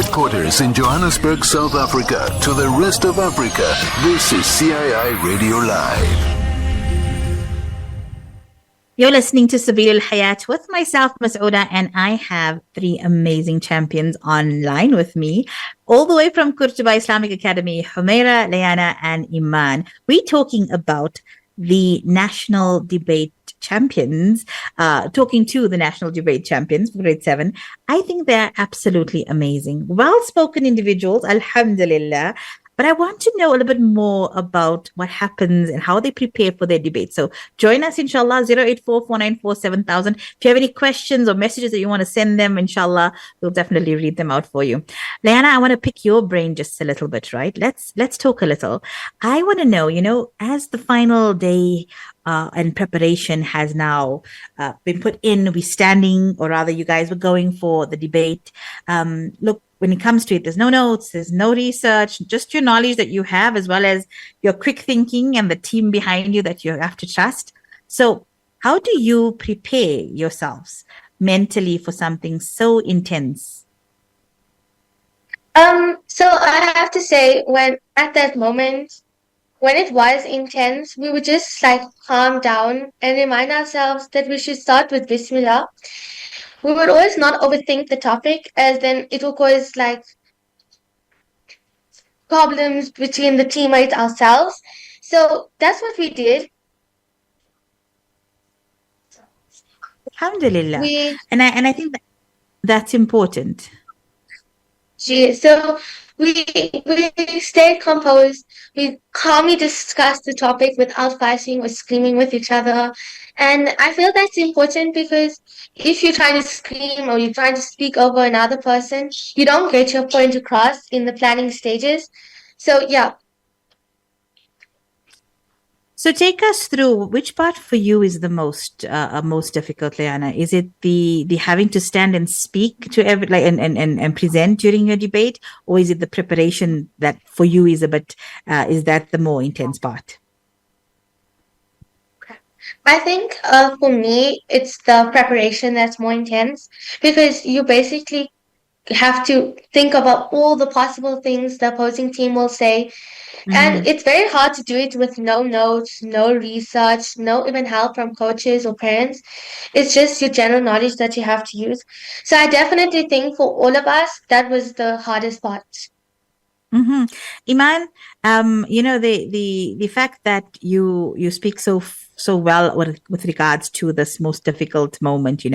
headquarters in Johannesburg, South Africa, to the rest of Africa, this is CII Radio Live. You're listening to Sabil Al-Hayat with myself, Masouda, and I have three amazing champions online with me, all the way from Kurtuba Islamic Academy, Humaira, Leana, and Iman. We're talking about the national debate champions, talking to the national debate champions for grade 7. I think they're absolutely amazing. Well-spoken individuals, alhamdulillah. But I want to know a little bit more about what happens and how they prepare for their debate. So join us, inshallah, 084-494-7000. If you have any questions or messages that you want to send them, inshallah, we'll definitely read them out for you. Leana, I want to pick your brain just a little bit, right? Let's talk a little. I want to know, as the final day and preparation has now been put in, we're standing, or rather you guys were going for the debate. Look, when it comes to it, there's no notes, there's no research, just your knowledge that you have, as well as your quick thinking and the team behind you that you have to trust. So how do you prepare yourselves mentally for something so intense? So I have to say, at that moment, when it was intense, we would just calm down and remind ourselves that we should start with Bismillah. We would always not overthink the topic, as then it will cause problems between the teammates ourselves. So that's what we did. Alhamdulillah. And I think that's important. So we stayed composed. We calmly discussed the topic without fighting or screaming with each other. And I feel that's important, because if you're trying to scream or you're trying to speak over another person, you don't get your point across in the planning stages. So, yeah. So take us through, which part for you is the most difficult, Leana? Is it the having to stand and speak to and present during your debate, or is it the preparation that for you is is that the more intense part? I think for me, it's the preparation that's more intense, because you basically have to think about all the possible things the opposing team will say. And it's very hard to do it with no notes, no research, no even help from coaches or parents. It's just your general knowledge that you have to use. So I definitely think for all of us, that was the hardest part. Iman, the fact that you speak so well with regards to this most difficult moment,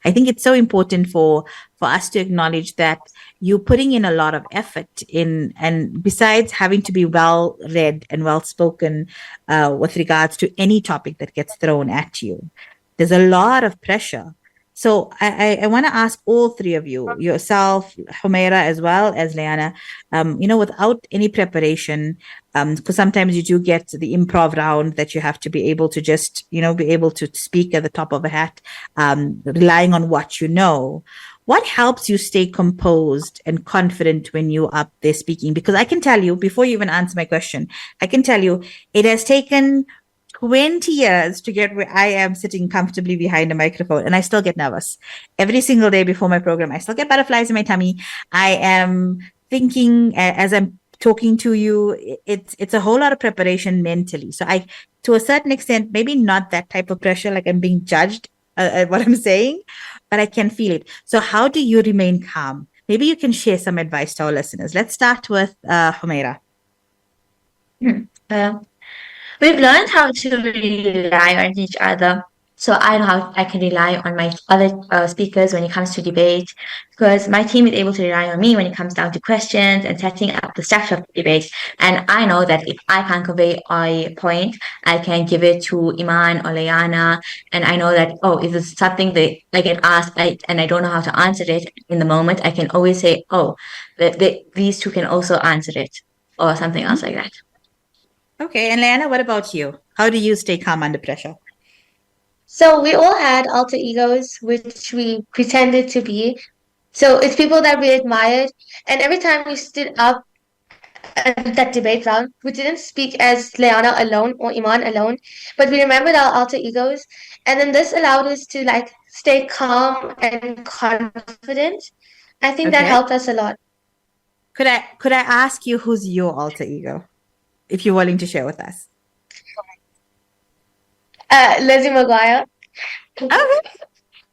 I think it's so important for us to acknowledge that you're putting in a lot of effort in, and besides having to be well read and well spoken with regards to any topic that gets thrown at you, there's a lot of pressure. So I want to ask all three of you, yourself, Humaira, as well as Leana, without any preparation, because sometimes you do get the improv round that you have to be able to just, be able to speak at the top of a hat, relying on what you know. What helps you stay composed and confident when you're up there speaking? Because I can tell you, before you even answer my question, I can tell you it has taken 20 years to get where I am sitting comfortably behind a microphone, and I still get nervous. Every single day before my program, I still get butterflies in my tummy. I am thinking as I'm talking to you, it's a whole lot of preparation mentally. So to a certain extent, maybe not that type of pressure, like I'm being judged at what I'm saying, but I can feel it. So how do you remain calm? Maybe you can share some advice to our listeners. Let's start with Humaira. We've learned how to rely on each other. So I know how I can rely on my other speakers when it comes to debate, because my team is able to rely on me when it comes down to questions and setting up the structure of the debate. And I know that if I can't convey a point, I can give it to Iman or Leana. And I know that, if it's something that I get asked and I don't know how to answer it in the moment, I can always say, these two can also answer it, or something else like that. Okay, and Leana, what about you? How do you stay calm under pressure? So we all had alter egos, which we pretended to be. So it's people that we admired. And every time we stood up at that debate round, we didn't speak as Leana alone or Iman alone, but we remembered our alter egos. And then this allowed us to stay calm and confident. I think that helped us a lot. Could I ask you who's your alter ego, if you're willing to share with us? Lizzie McGuire. Oh,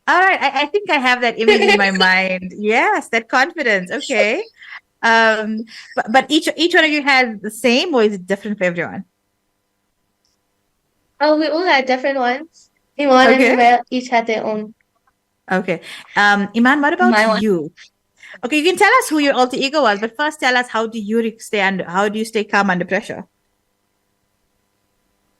all right. I think I have that image in my mind. Yes, that confidence. Okay. But each one of you has the same, or is it different for everyone? Oh, we all had different ones. Iman and Okay. Humaira each had their own. Okay. Iman, what about My one. you? Okay, you can tell us who your alter ego was, but first tell us how do you stay calm under pressure?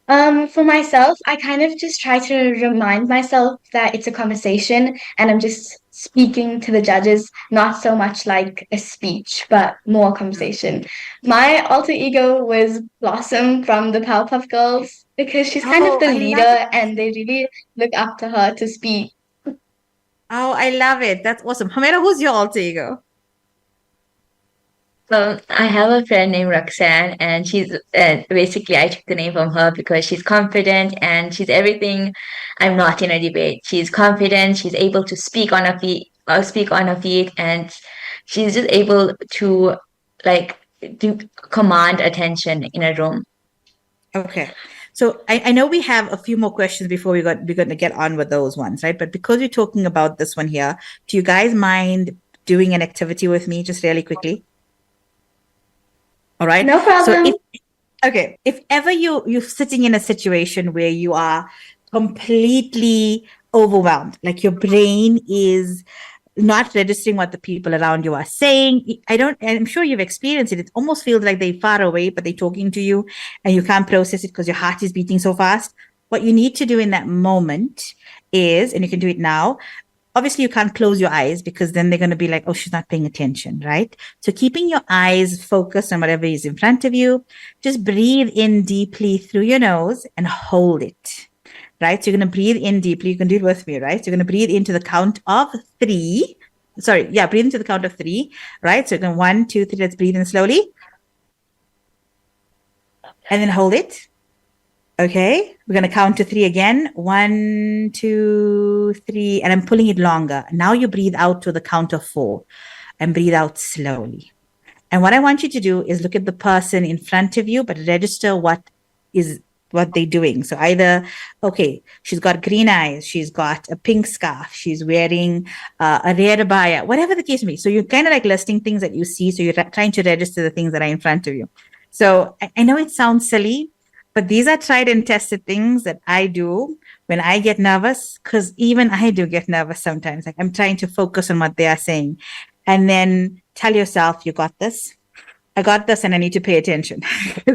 For myself, I kind of just try to remind myself that it's a conversation and I'm just speaking to the judges, not so much like a speech, but more conversation. My alter ego was Blossom from the Powerpuff Girls because she's kind of Oh, the I love leader it. and they really look up to her to speak. Oh, I love it. That's awesome. Hamera, who's your alter ego? I have a friend named Roxanne, and she's basically I took the name from her because she's confident and she's everything I'm not in a debate. She's confident, she's able to speak on her feet, and she's just able to like do command attention in a room. Okay. So I know we have a few more questions before we're going to get on with those ones, right? But because we're talking about this one here, do you guys mind doing an activity with me just really quickly? All right. No So problem. if ever you're sitting in a situation where you are completely overwhelmed, like your brain is not registering what the people around you are saying. I'm sure you've experienced it. It almost feels like they're far away, but they're talking to you and you can't process it because your heart is beating so fast. What you need to do in that moment is, and you can do it now, obviously you can't close your eyes because then they're going to be like, oh, she's not paying attention, right? So keeping your eyes focused on whatever is in front of you, just breathe in deeply through your nose and hold it. Right? So you're going to breathe in deeply. You can do it with me, right? So you're going to breathe into the count of 3. Sorry. Yeah. Breathe into the count of 3, right? So you're going 1, 2, 3. Let's breathe in slowly. And then hold it. Okay. We're going to count to 3 again. 1, 2, 3. And I'm pulling it longer. Now you breathe out to the count of 4 and breathe out slowly. And what I want you to do is look at the person in front of you, but register what they're doing. So either, okay, she's got green eyes, she's got a pink scarf, she's wearing a red abaya, whatever the case may be. So you're kind of like listing things that you see. So you're trying to register the things that are in front of you. So I know it sounds silly, but these are tried and tested things that I do when I get nervous, because even I do get nervous sometimes. Like I'm trying to focus on what they are saying. And then tell yourself, you got this. I got this and I need to pay attention.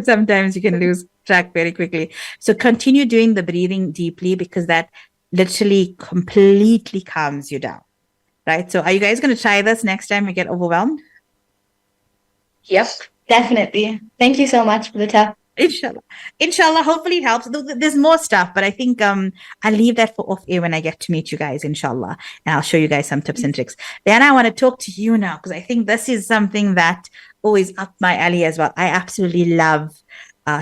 Sometimes you can lose track very quickly. So continue doing the breathing deeply because that literally completely calms you down. Right? So are you guys going to try this next time you get overwhelmed? Yep, definitely. Thank you so much for the tip. Inshallah, hopefully it helps. There's more stuff, but I think I'll leave that for off air when I get to meet you guys, inshallah, and I'll show you guys some tips and tricks. Then I want to talk to you now because I think this is something that always up my alley as well. I absolutely love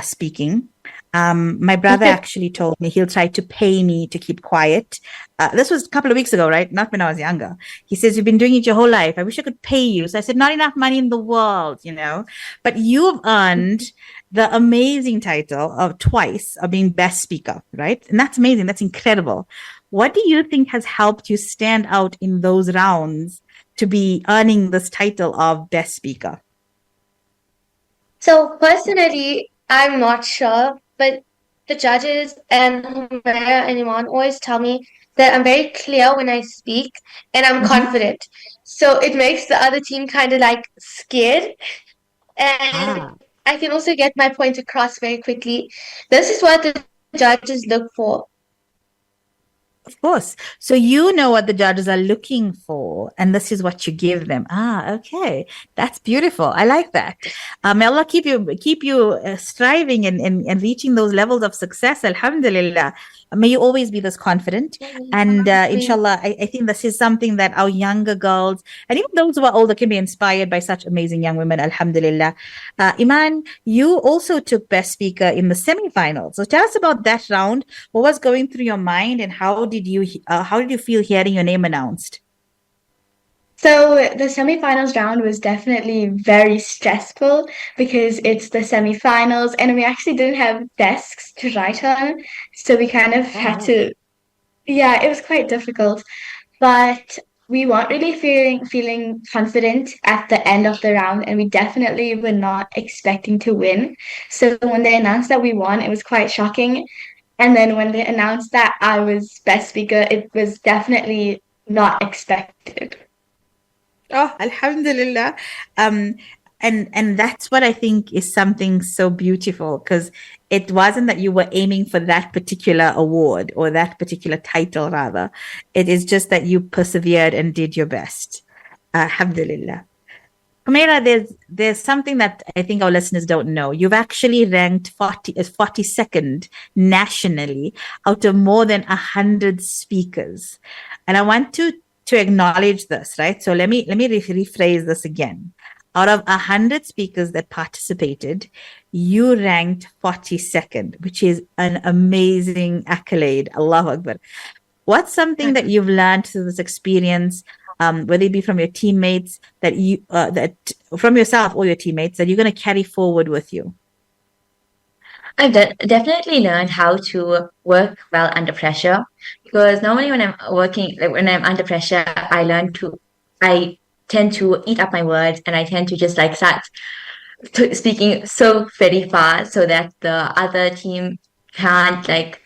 speaking. My brother actually told me he'll try to pay me to keep quiet. This was a couple of weeks ago, right? Not when I was younger. He says, you've been doing it your whole life. I wish I could pay you. So I said, not enough money in the world, but you've earned the amazing title of twice of being best speaker, right? And that's amazing. That's incredible. What do you think has helped you stand out in those rounds to be earning this title of best speaker? So personally, I'm not sure, but the judges and Humaira and Iman always tell me that I'm very clear when I speak and I'm confident. So it makes the other team kind of like scared. And I can also get my point across very quickly. This is what the judges look for. Of course. So you know what the judges are looking for, and this is what you give them. Okay. That's beautiful. I like that. May Allah keep you striving and reaching those levels of success. Alhamdulillah. May you always be this confident. And inshallah, I think this is something that our younger girls and even those who are older can be inspired by such amazing young women. Alhamdulillah. Iman, you also took Best Speaker in the semi-finals. So tell us about that round. What was going through your mind and how did you feel hearing your name announced? So the semifinals round was definitely very stressful because it's the semifinals and we actually didn't have desks to write on. So we kind of had to, yeah, it was quite difficult. But we weren't really feeling confident at the end of the round and we definitely were not expecting to win. So when they announced that we won, it was quite shocking. And then when they announced that I was best speaker, it was definitely not expected. Oh, Alhamdulillah. Um, and that's what I think is something so beautiful because it wasn't that you were aiming for that particular award or that particular title, rather. It is just that you persevered and did your best. Alhamdulillah. Humaira, there's something that I think our listeners don't know. You've actually ranked 42nd nationally out of more than 100 speakers. And I want to acknowledge this, right? So let me rephrase this again. Out of 100 speakers that participated, you ranked 42nd, which is an amazing accolade. Allahu Akbar. What's something that you've learned through this experience, whether it be from your teammates, that from yourself or your teammates, that you're going to carry forward with you? I've definitely learned how to work well under pressure because normally when I'm working, like when I'm under pressure, I tend to eat up my words and I tend to just like start speaking so very fast so that the other team can't like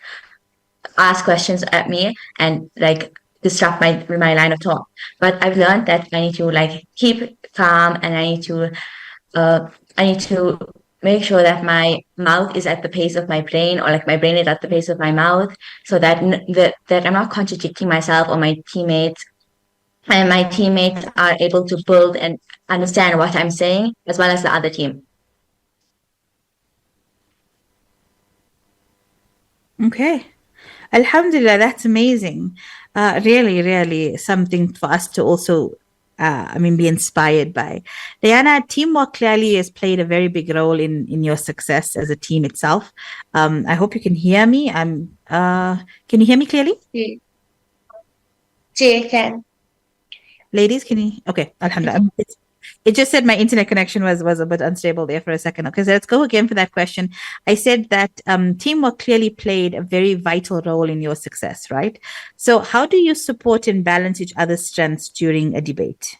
ask questions at me and like disrupt my line of thought. But I've learned that I need to like keep calm and I need to make sure that my mouth is at the pace of my brain or like my brain is at the pace of my mouth so that that I'm not contradicting myself or my teammates and my teammates are able to build and understand what I'm saying as well as the other team. Okay. Alhamdulillah, that's amazing. Really, really something for us to also, be inspired by. Diana, teamwork clearly has played a very big role in your success as a team itself. I hope you can hear me. Can you hear me clearly? Jay can. Ladies, can you? Okay, Alhamdulillah. It just said my internet connection was a bit unstable there for a second. Okay, so let's go again for that question. I said that teamwork clearly played a very vital role in your success, right? So how do you support and balance each other's strengths during a debate?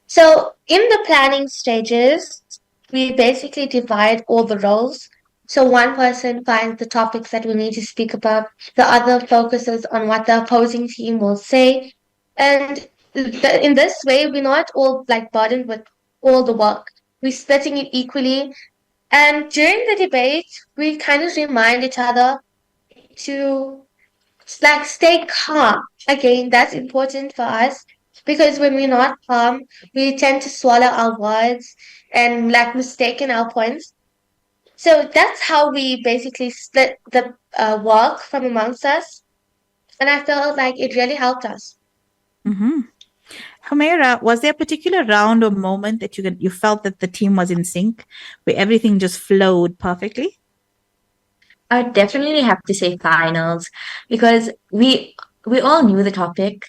So in the planning stages, we basically divide all the roles. So one person finds the topics that we need to speak about, the other focuses on what the opposing team will say, and in this way, we're not all like burdened with all the work. We're splitting it equally. And during the debate, we kind of remind each other to like stay calm. Again, that's important for us because when we're not calm, we tend to swallow our words and like mistaken our points. So that's how we basically split the work from amongst us. And I felt like it really helped us. Mm-hmm. Humaira, was there a particular round or moment that you felt that the team was in sync, where everything just flowed perfectly? I definitely have to say finals because we all knew the topic.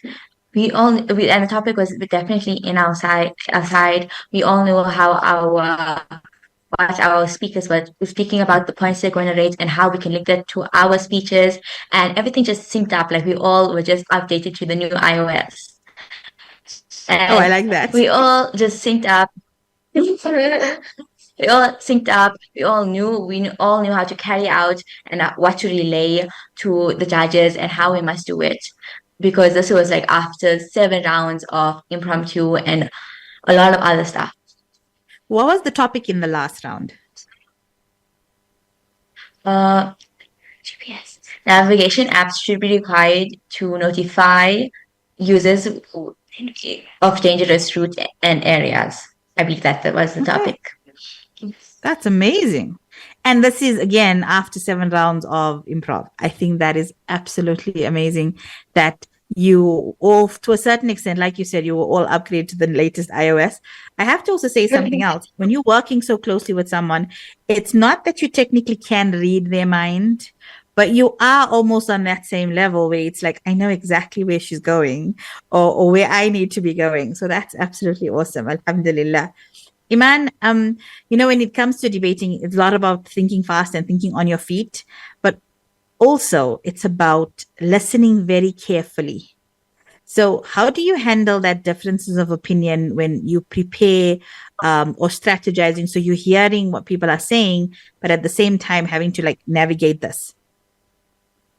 And the topic was definitely in our side. We all knew how our what our speakers were speaking about, the points they're going to raise, and how we can link that to our speeches, and everything just synced up. Like we all were just updated to the new iOS, Oh, I and like that. we all just synced up. We all synced up. We all knew how to carry out and what to relay to the judges and how we must do it. Because this was like after 7 rounds of impromptu and a lot of other stuff. What was the topic in the last round? GPS. Navigation apps should be required to notify users of dangerous routes and areas. I believe that was the topic. That's amazing. And this is again after 7 rounds of improv. I think that is absolutely amazing that you all, to a certain extent, like you said, you were all upgraded to the latest iOS. I have to also say something else. When you're working so closely with someone, it's not that you technically can read their mind, but you are almost on that same level where it's like, I know exactly where she's going, or where I need to be going. So that's absolutely awesome. Alhamdulillah. Iman, when it comes to debating, it's a lot about thinking fast and thinking on your feet, but also it's about listening very carefully. So, how do you handle that differences of opinion when you prepare or strategizing? So you're hearing what people are saying, but at the same time having to like navigate this.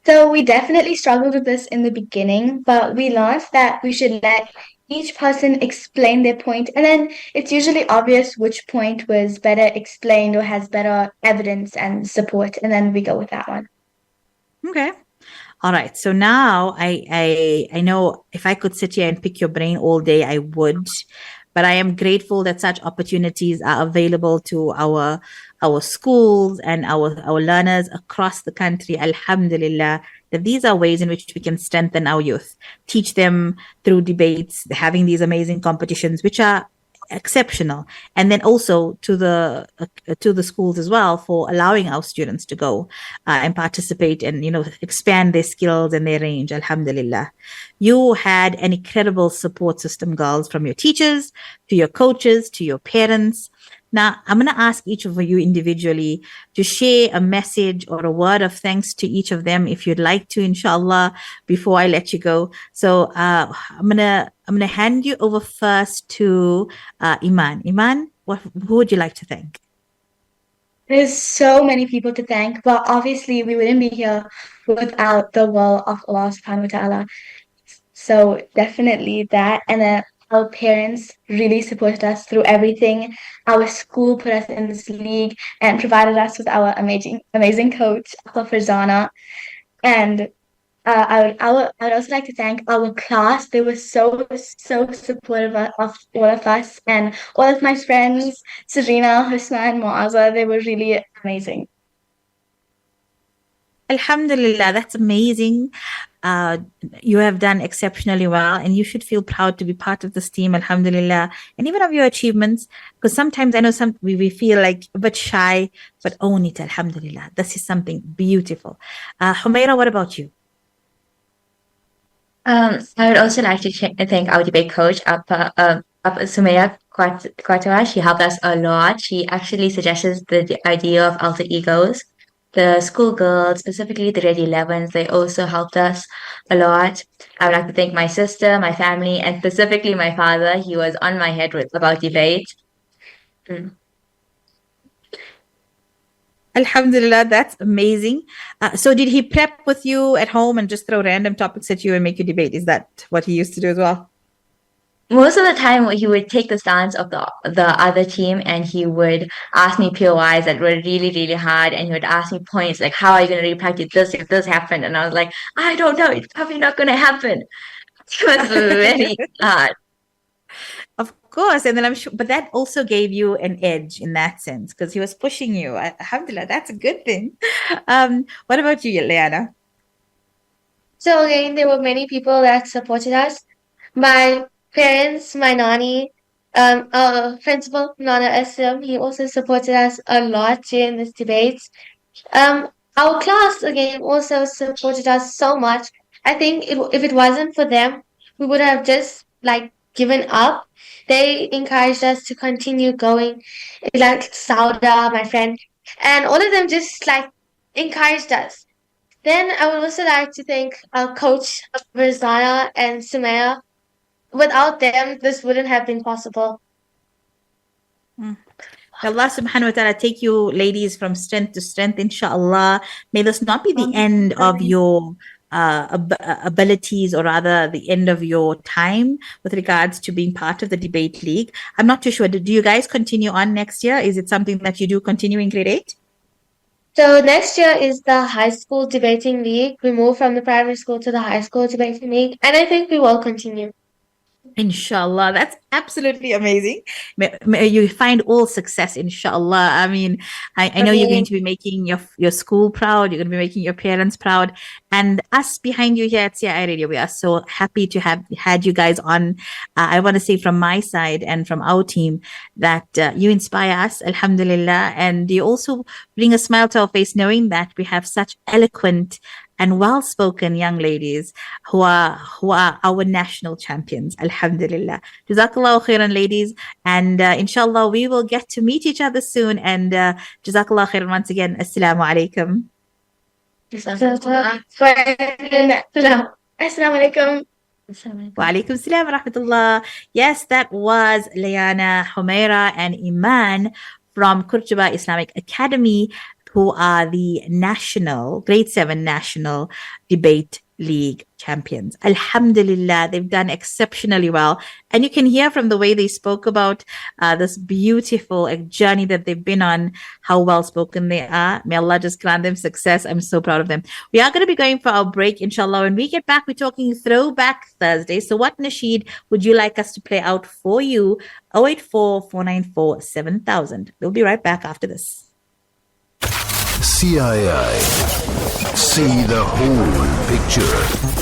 So we definitely struggled with this in the beginning, but we learned that we should let each person explain their point, and then it's usually obvious which point was better explained or has better evidence and support, and then we go with that one. Okay. All right. So now I know if I could sit here and pick your brain all day, I would. But I am grateful that such opportunities are available to our schools and our learners across the country. Alhamdulillah, that these are ways in which we can strengthen our youth, teach them through debates, having these amazing competitions, which are exceptional, and then also to the schools as well for allowing our students to go and participate and expand their skills and their range. Alhamdulillah, you had an incredible support system, girls, from your teachers to your coaches to your parents. Now, I'm going to ask each of you individually to share a message or a word of thanks to each of them, if you'd like to, inshallah, before I let you go. So I'm gonna hand you over first to Iman. Iman, who would you like to thank? There's so many people to thank, but obviously we wouldn't be here without the will of Allah subhanahu wa ta'ala. So definitely that. And then our parents really supported us through everything. Our school put us in this league and provided us with our amazing coach, Akla Farzana. And I would also like to thank our class. They were so supportive of all of us and all of my friends, Serena, Husna, and Muazza. They were really amazing. Alhamdulillah, that's amazing. You have done exceptionally well, and you should feel proud to be part of this team. Alhamdulillah, and even of your achievements. Because sometimes I know we feel like a bit shy, but own it. Alhamdulillah, this is something beautiful. Humaira, what about you? I would also like to thank our debate coach, Sumaya Kwatwa. She helped us a lot. She actually suggested the idea of alter egos. The schoolgirls, specifically the grade 11s, they also helped us a lot. I would like to thank my sister, my family, and specifically my father. He was on my head about debate. Alhamdulillah, that's amazing. So did he prep with you at home and just throw random topics at you and make you debate? Is that what he used to do as well? Most of the time, he would take the stance of the other team, and he would ask me POIs that were really, really hard, and he would ask me points like, how are you going to repackage this if this happened? And I was like, I don't know, it's probably not going to happen. It was very hard. Of course. And then I'm sure, but that also gave you an edge in that sense because he was pushing you. Alhamdulillah, that's a good thing. What about you, Leanna? So again, there were many people that supported us. My parents, my nanny, our principal, Nana Essim, he also supported us a lot during this debate. Our class again also supported us so much. I think if it wasn't for them, we would have just like given up. They encouraged us to continue going. Like Sauda, my friend, and all of them just like encouraged us. Then I would also like to thank our coach, Verzana and Sumaya. Without them, this wouldn't have been possible. May Allah subhanahu wa ta'ala take you ladies from strength to strength, inshallah. May this not be the end of your abilities, or rather the end of your time with regards to being part of the debate league. I'm not too sure. Do you guys continue on next year? Is it something that you do continue in grade 8? So next year is the high school debating league. We move from the primary school to the high school debating league, and I think we will continue. Inshallah, that's absolutely amazing. May you find all success, inshallah. I mean, I know you're going to be making your school proud, you're going to be making your parents proud, and us behind you here at CII Radio, we are so happy to have had you guys on. I want to say from my side and from our team that you inspire us, alhamdulillah, and you also bring a smile to our face knowing that we have such eloquent and well-spoken young ladies who are our national champions. Alhamdulillah. Jazakallah khairan, ladies. And inshallah, we will get to meet each other soon. And Jazakallah khairan once again. Assalamu alaikum. Assalamualaikum. Wa alaikum salam wa rahmatullah. Yes, that was Layana, Humaira, and Iman from Kurtuba Islamic Academy, who are the grade 7 national debate league champions. Alhamdulillah, they've done exceptionally well. And you can hear from the way they spoke about this beautiful journey that they've been on, how well spoken they are. May Allah just grant them success. I'm so proud of them. We are going to be going for our break, inshallah. When we get back, we're talking Throwback Thursday. So what nasheed would you like us to play out for you? 084-494-7000. We'll be right back after this. CII. See the whole picture.